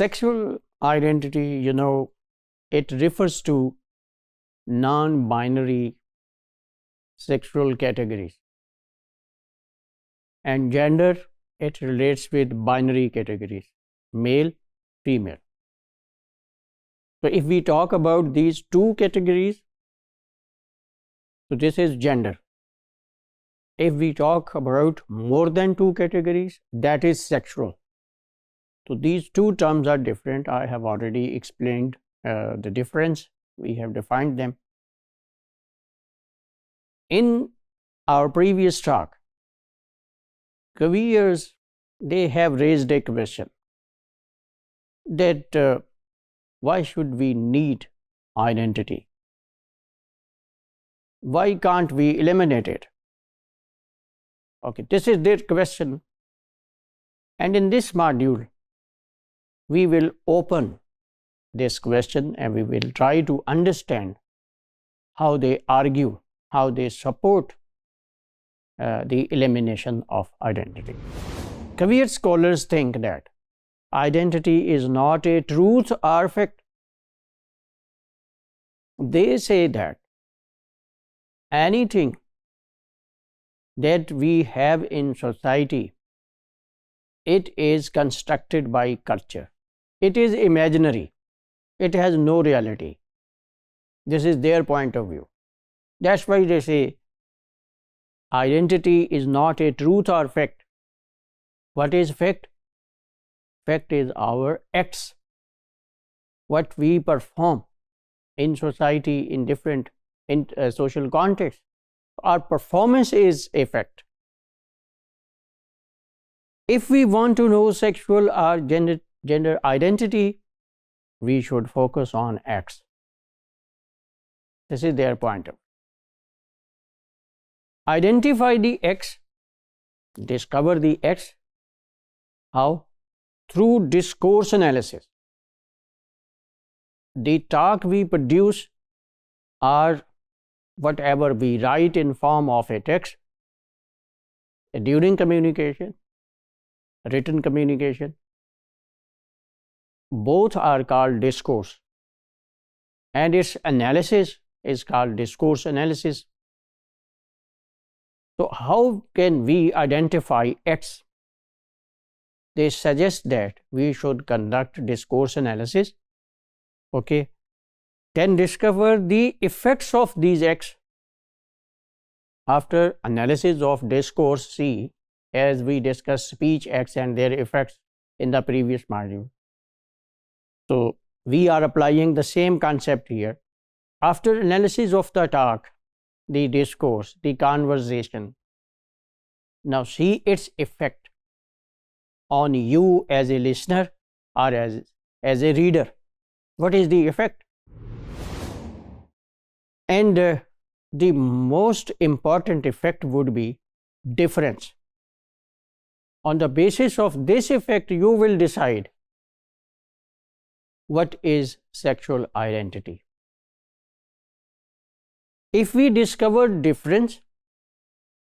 Sexual identity, it refers to non-binary sexual categories, and gender, it relates with binary categories, male, female. So if we talk about these two categories, so this is gender. If we talk about more than two categories, that is sexual. So these two terms are different. I have already explained the difference. We have defined them. In our previous talk, careers, they have raised a question that why should we need identity? Why can't we eliminate it? Okay, this is their question. And in this module, we will open this question and we will try to understand how they argue, how they support the elimination of identity. Career scholars think that identity is not a truth or fact. They say that anything that we have in society, it is constructed by culture. It is imaginary. It has no reality. This is their point of view. That's why they say identity is not a truth or fact. What is fact? Fact is our acts, what we perform in society in different social contexts. Our performance is a fact. If we want to know sexual or gender identity, we should focus on acts. This is their point of view. Identify the acts, discover the acts. How? Through discourse analysis. The talk we produce or whatever we write in form of a text during communication, written communication, both are called discourse, and its analysis is called discourse analysis. So how can we identify acts? They suggest that we should conduct discourse analysis, okay, then discover the effects of these acts. After analysis of discourse, see, as we discussed speech acts and their effects in the previous module. So we are applying the same concept here. After analysis of the talk, the discourse, the conversation, now see its effect on you as a listener or as a reader. What is the effect? And the most important effect would be difference. On the basis of this effect, you will decide what is sexual identity. If we discover difference,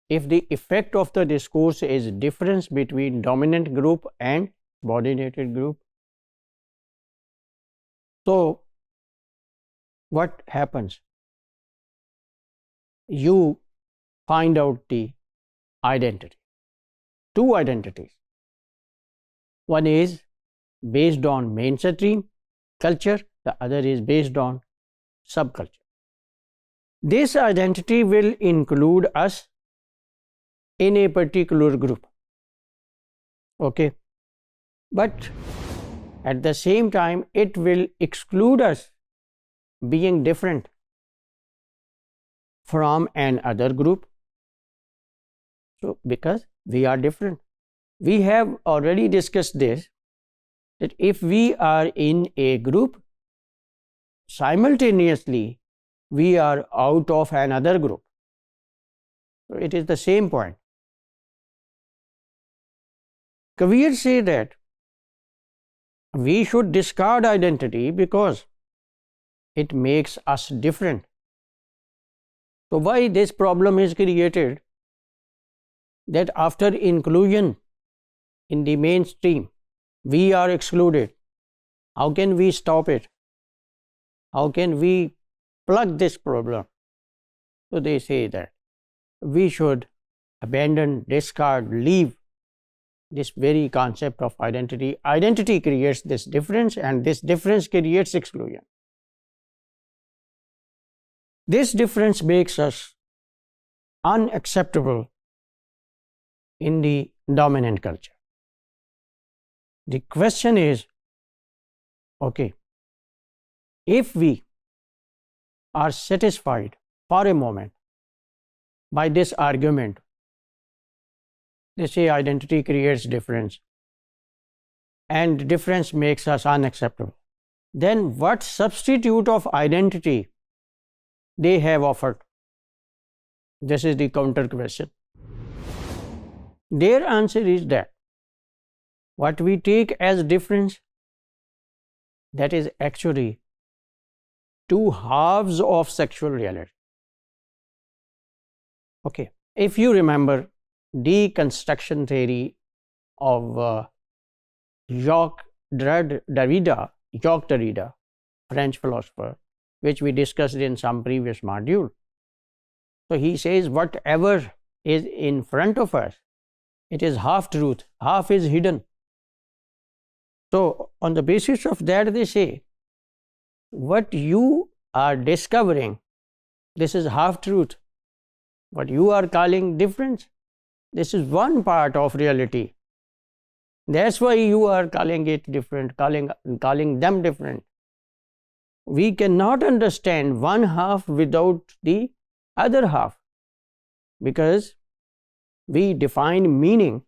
if the effect of the discourse is difference between dominant group and subordinated group, so what happens? You find out the identity. Two identities. One is based on mainstream culture, the other is based on subculture. This identity will include us in a particular group, okay, but at the same time it will exclude us being different from another group. So because we are different, we have already discussed this, that if we are in a group, simultaneously we are out of another group. So it is the same point. Careers say that we should discard identity because it makes us different. So why this problem is created? That after inclusion in the mainstream, we are excluded. How can we stop it? How can we plug this problem? So they say that we should abandon, discard, leave this very concept of identity. Identity creates this difference, and this difference creates exclusion. This difference makes us unacceptable in the dominant culture. The question is, okay, if we are satisfied for a moment by this argument, they say identity creates difference and difference makes us unacceptable, then what substitute of identity they have offered? This is the counter question. Their answer is that what we take as difference, that is actually two halves of sexual reality. Okay, if you remember deconstruction theory of Jacques Derrida, French philosopher, which we discussed in some previous module. So he says whatever is in front of us, it is half truth, half is hidden. So on the basis of that, they say what you are discovering, this is half truth. What you are calling difference, this is one part of reality. That's why you are calling it different, calling them different. We cannot understand one half without the other half, because we define meaning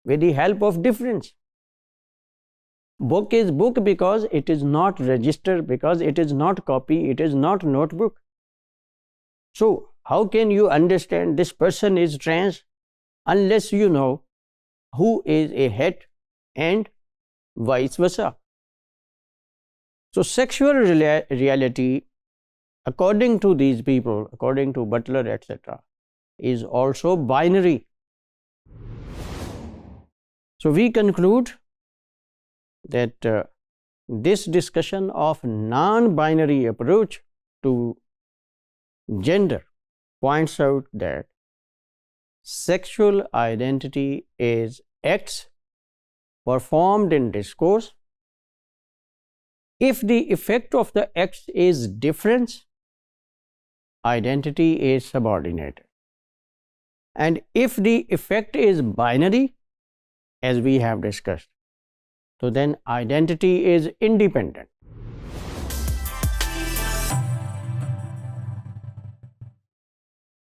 with the help of difference. Book is book because it is not register, because it is not copy, it is not notebook. So how can you understand this person is trans unless you know who is a het and vice versa? So sexual reality, according to these people, according to Butler, etc., is also binary. So we conclude that this discussion of non-binary approach to gender points out that sexual identity is acts performed in discourse. If the effect of the acts is difference, identity is subordinated. And if the effect is binary, as we have discussed, so then identity is independent.